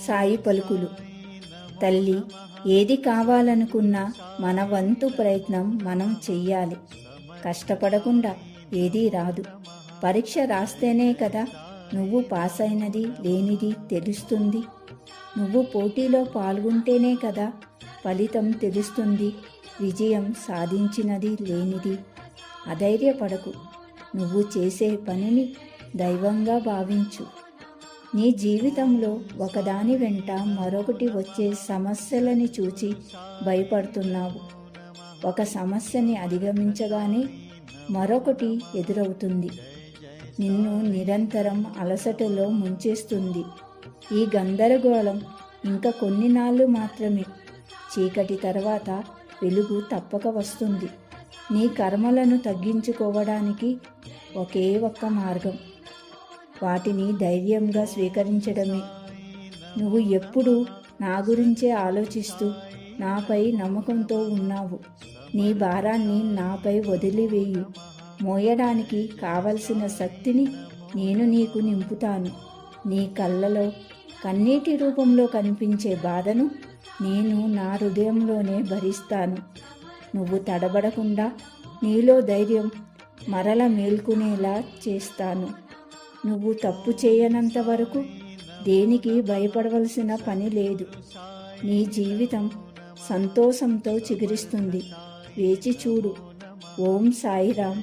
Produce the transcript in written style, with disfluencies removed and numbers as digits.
సాయి పలుకులు. తల్లి, ఏది కావాలనుకున్నా మన వంతు ప్రయత్నం మనం చెయ్యాలి. కష్టపడకుండా ఏదీ రాదు. పరీక్ష రాస్తేనే కదా నువ్వు పాస్ అయినది లేనిది తెలుస్తుంది. నువ్వు పోటీలో పాల్గొంటేనే కదా ఫలితం తెలుస్తుంది. విజయం సాధించినది లేనిది. అధైర్యపడకు. నువ్వు చేసే పనిని దైవంగా భావించు. నీ జీవితంలో ఒకదాని వెంట మరొకటి వచ్చే సమస్యలని చూచి భయపడుతున్నావు. ఒక సమస్యని అధిగమించగానే మరొకటి ఎదురవుతుంది. నిన్ను నిరంతరం అలసటలో ముంచేస్తుంది. ఈ గందరగోళం ఇంకా కొన్ని నాళ్ళు మాత్రమే. చీకటి తర్వాత వెలుగు తప్పక వస్తుంది. నీ కర్మలను తగ్గించుకోవడానికి ఒకే ఒక్క మార్గం. వాటిని ధైర్యంగా స్వీకరించడమే. నువ్వు ఎప్పుడూ నా గురించే ఆలోచిస్తూ నాపై నమ్మకంతో ఉన్నావు. నీ భారాన్ని నాపై వదిలివేయు. మోయడానికి కావలసిన శక్తిని నేను నీకు నింపుతాను. నీ కళ్ళలో కన్నీటి రూపంలో కనిపించే బాధను నేను నా హృదయంలోనే భరిస్తాను. నువ్వు తడబడకుండా నీలో ధైర్యం మరల మేల్కొనేలా చేస్తాను. నువ్వు తప్పు చేయనంత వరకు దేనికి భయపడవలసిన పని లేదు. నీ జీవితం సంతోషంతో చిగురిస్తుంది. వేచి చూడు. ఓం సాయిరామ్.